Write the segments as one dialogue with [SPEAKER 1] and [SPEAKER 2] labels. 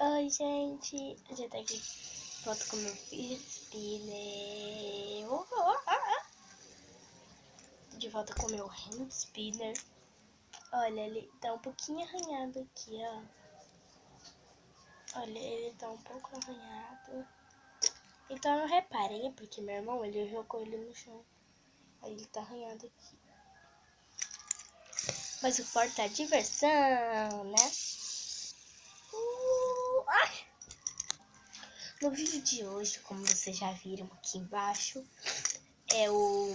[SPEAKER 1] Oi, gente. A gente tá aqui. Volto com meu filho spinner. De volta com meu hand spinner. Olha, ele tá um pouquinho arranhado aqui, ó. Olha, ele tá um pouco arranhado. Então não reparem, porque meu irmão, ele jogou ele no chão. Aí ele tá arranhado aqui. Mas o forte é a diversão, né? Ai! No vídeo de hoje, como vocês já viram aqui embaixo, é o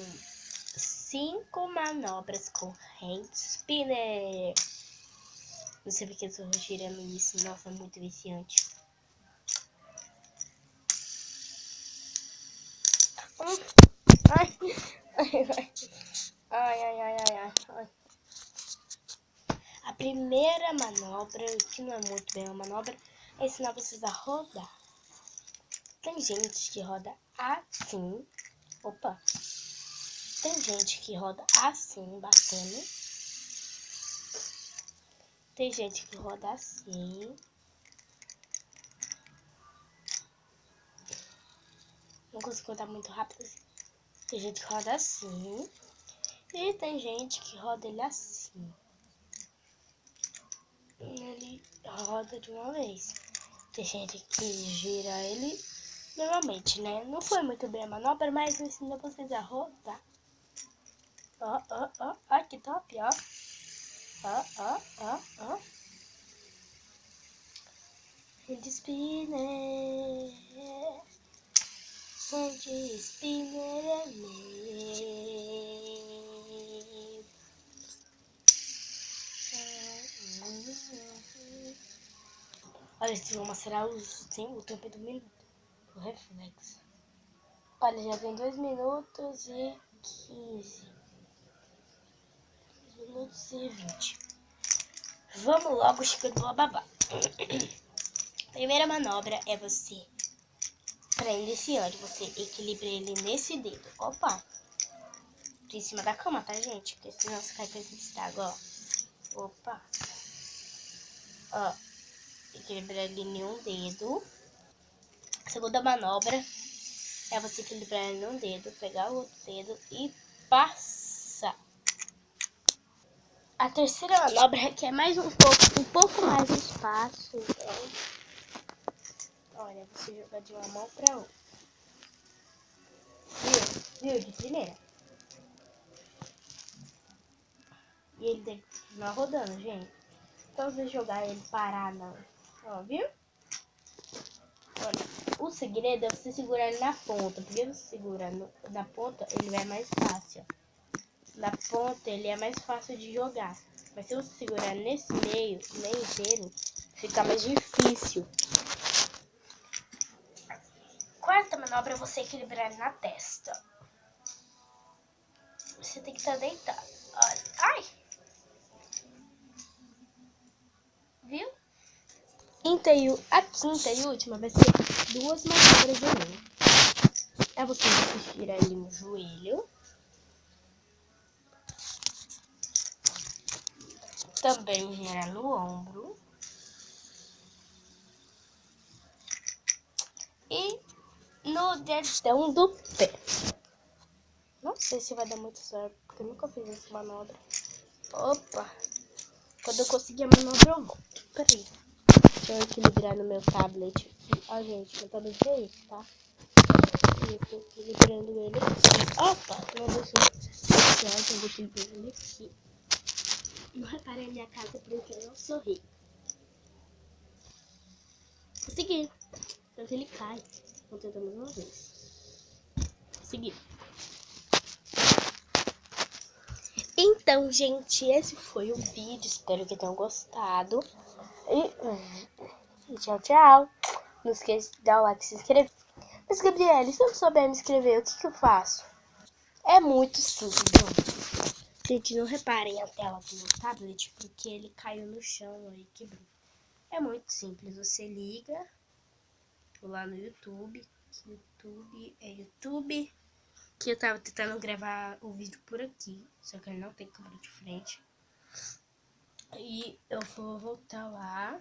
[SPEAKER 1] 5 manobras com hand spinner. Não sei porque eu tô girando isso, nossa, é muito viciante. Ai, ai. A primeira manobra, que não é muito bem uma manobra, é ensinar vocês a rodar. Tem gente que roda assim. Opa! Tem gente que roda assim, batendo. Tem gente que roda assim. Não consigo contar muito rápido assim. Tem gente que roda assim. E tem gente que roda ele assim. E ele roda de uma vez. Tem gente que gira ele normalmente, né? Não foi muito bem a manobra, mas eu ensino vocês a rodar. Ó, que top, ó. Ó. Hand spinner. Hand spinner é meu. Olha, se vou mostrar o tempo do minuto. O reflexo. Olha, já tem 2 minutos e 15. 2 minutos e 20. Vamos logo chegando no babá. Primeira manobra é você prende esse ódio. Você equilibra ele nesse dedo. Opa! Em cima da cama, tá, gente? Porque senão você cai pra esse água, ó. Opa! Ó. Equilibrar ele em um dedo. A segunda manobra é você equilibrar ele em um dedo, pegar o outro dedo e passar. A terceira manobra requer mais um pouco mais de espaço. Então, olha, você joga de uma mão pra outra. Viu? De primeira. E ele tem que continuar rodando, gente. Então, você jogar ele parar, não. Ó, viu? Olha, o segredo é você segurar ele na ponta. Porque você segura na ponta, ele vai mais fácil. Na ponta, ele é mais fácil de jogar. Mas se você segurar nesse meio inteiro, fica mais difícil. Quarta manobra é você equilibrar na testa. Você tem que estar deitado. Olha. Ai! Viu? A quinta e última vai ser 2 manobras em um. É você girar ele no joelho. Também girar no ombro. E no dedão do pé. Não sei se vai dar muito certo, porque eu nunca fiz essa manobra. Opa! Quando eu conseguir a manobra, eu volto. Peraí. Deixa eu equilibrar no meu tablet aqui. Ó, gente, meu tablet é esse, tá? Eu tô equilibrando ele aqui. Opa! Não deixou certo, eu vou equilibrando ele aqui. Não reparei a minha casa porque eu não sorri. Consegui. Então ele cai. Vou tentar mais uma vez. Consegui. Então, gente, esse foi o vídeo. Espero que tenham gostado. E tchau. Não esqueça de dar o like e se inscrever. Mas, Gabriele, se eu não souber me inscrever, o que eu faço? É muito simples, ó. Gente, não reparem a tela do meu tablet, porque ele caiu no chão e quebrou. É muito simples. Você liga lá no YouTube. YouTube. Que eu tava tentando gravar o vídeo por aqui. Só que ele não tem câmera de frente. E eu vou voltar lá.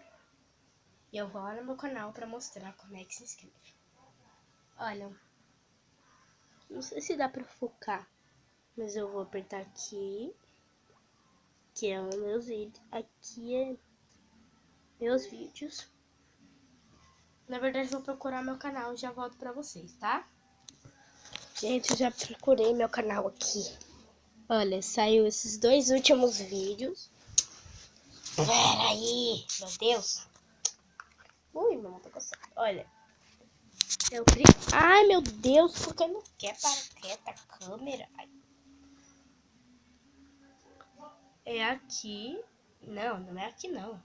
[SPEAKER 1] E eu vou lá no meu canal pra mostrar como é que se inscreve. Olha, não sei se dá pra focar, mas eu vou apertar aqui, que é os meus vídeos. Aqui é meus vídeos. Na verdade, vou procurar meu canal e já volto pra vocês, tá? Gente, eu já procurei meu canal aqui. Olha, saiu esses 2 últimos vídeos. Pera aí, meu Deus. Ui, meu mão tá coçando. Olha. Ai, meu Deus, por que não quer parar quieta a câmera? Ai. É aqui. Não, não é aqui não.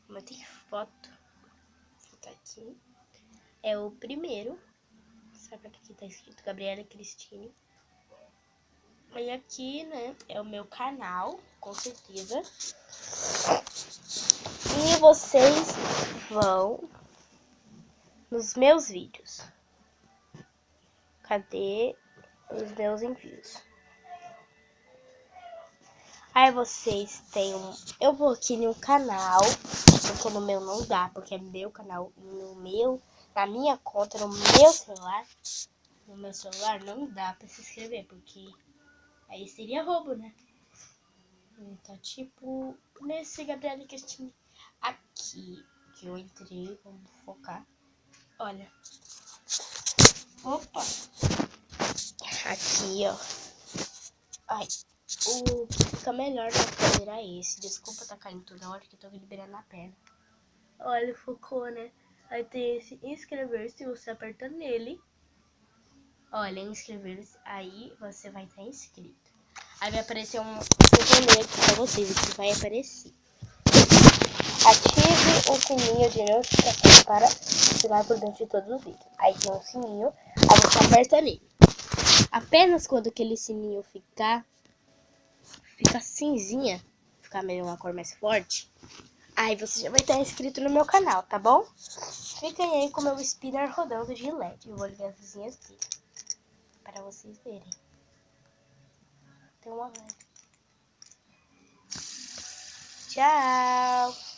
[SPEAKER 1] Mas tem foto. Tá aqui. É o primeiro. Sabe aqui tá escrito Gabriela Cristine. E aqui, né, é o meu canal, com certeza. E vocês vão nos meus vídeos. Cadê os meus envios? Aí vocês têm Eu vou aqui no canal, porque no meu não dá, porque é meu canal, na minha conta, no meu celular. No meu celular não dá pra se inscrever, porque aí seria roubo, né? Então, tipo, nesse Gabriela Cristine aqui que eu entrei, vamos focar. Olha. Opa! Aqui, ó. Ai, o que fica melhor na câmera é esse. Desculpa tá caindo toda hora que eu tô liberando a perna. Olha, focou, né? Aí tem esse inscrever-se, você aperta nele. Olha, inscrever-se, aí você vai estar inscrito. Aí vai aparecer eu vou ler aqui pra vocês, o que vai aparecer. Ative o sininho de notificação para ficar por dentro de todos os vídeos. Aí tem um sininho, aí você aperta nele. Apenas quando aquele sininho fica cinzinha, ficar meio uma cor mais forte, aí você já vai estar inscrito no meu canal, tá bom? Fiquem aí com o meu spinner rodando de LED. Eu vou ligar as luzinhas dele para vocês verem. Tem uma LED. Tchau!